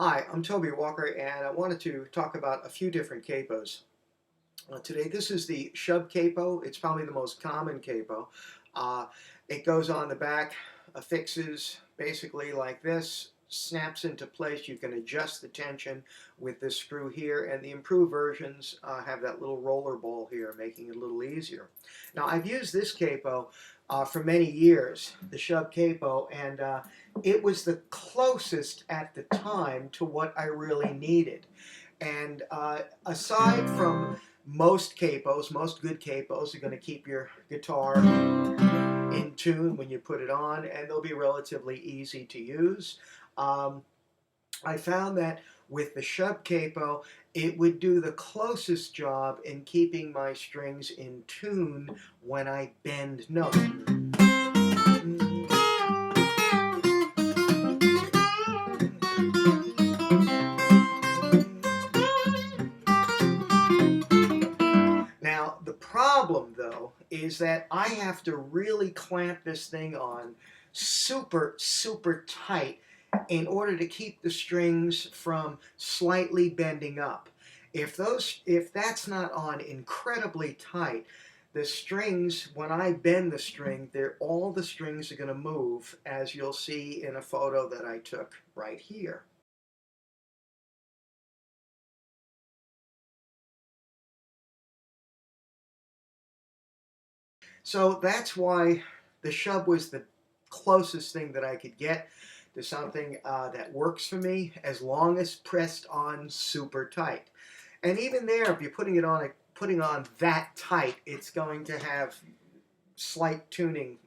Hi, I'm Toby Walker, and I wanted to talk about a few different capos. Today, this is the shove capo. It's probably the most common capo. Uh, it goes on the back, affixes basically like this, snaps into place. You can adjust the tension with this screw here, and the improved versions have that little roller ball here, making it a little easier. Now, I've used this capo for many years, the shove capo, and it was the closest at the time to what I really needed. And aside from most capos, most good capos are going to keep your guitar in tune when you put it on, and they'll be relatively easy to use. Um, I found that with the shove capo, it would do the closest job in keeping my strings in tune when I bend notes. Now, the problem, though, is that I have to really clamp this thing on super, super tight in order to keep the strings from slightly bending up. If that's not on incredibly tight, the strings, when I bend the string, all the strings are going to move, as you'll see in a photo that I took right here. So that's why the shove was the closest thing that I could get to something that works for me, as long as pressed on super tight. And even there, if you're putting on that tight, it's going to have slight tuning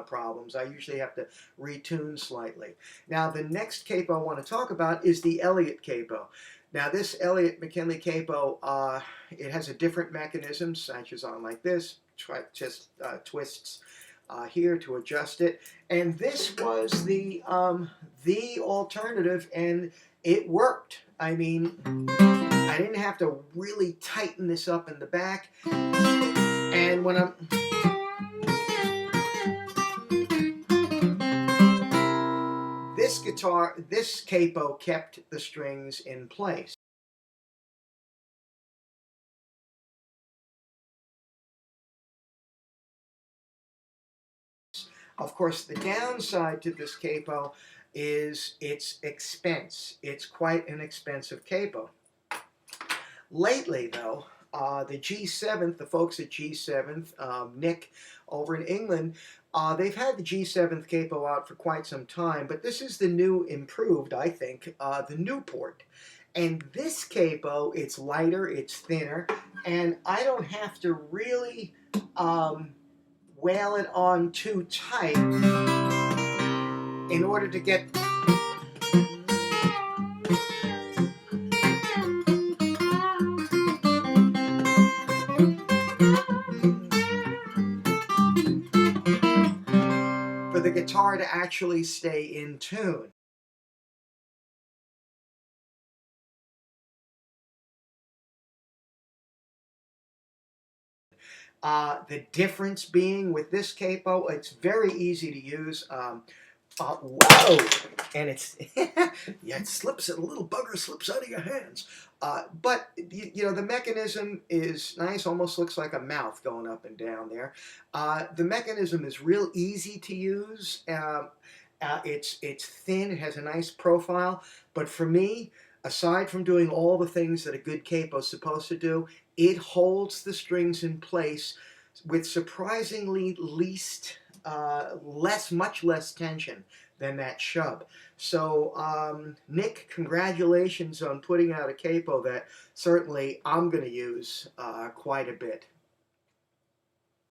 problems. I usually have to retune slightly. Now, the next capo I want to talk about is the Elliott capo. Now, this Elliott McKinley capo, it has a different mechanism. Cinches on like this, just twists here to adjust it. And this was the alternative, and it worked. I mean, I didn't have to really tighten this up in the back. And when I'm this capo kept the strings in place. Of course, the downside to this capo is its expense. It's quite an expensive capo. Lately, though, the G7th, the folks at G7th, Nick over in England, they've had the G7th capo out for quite some time, but this is the new improved, I think, the Newport. And this capo, it's lighter, it's thinner, and I don't have to really whale it on too tight in order to get for the guitar to actually stay in tune. The difference being with this capo, it's very easy to use. Whoa! And it's, yeah, it slips, a little bugger slips out of your hands. But, you know, the mechanism is nice, almost looks like a mouth going up and down there. The mechanism is real easy to use. It's thin, it has a nice profile, but for me, aside from doing all the things that a good capo is supposed to do, it holds the strings in place with surprisingly much less tension than that shove. So, Nick, congratulations on putting out a capo that certainly I'm going to use quite a bit.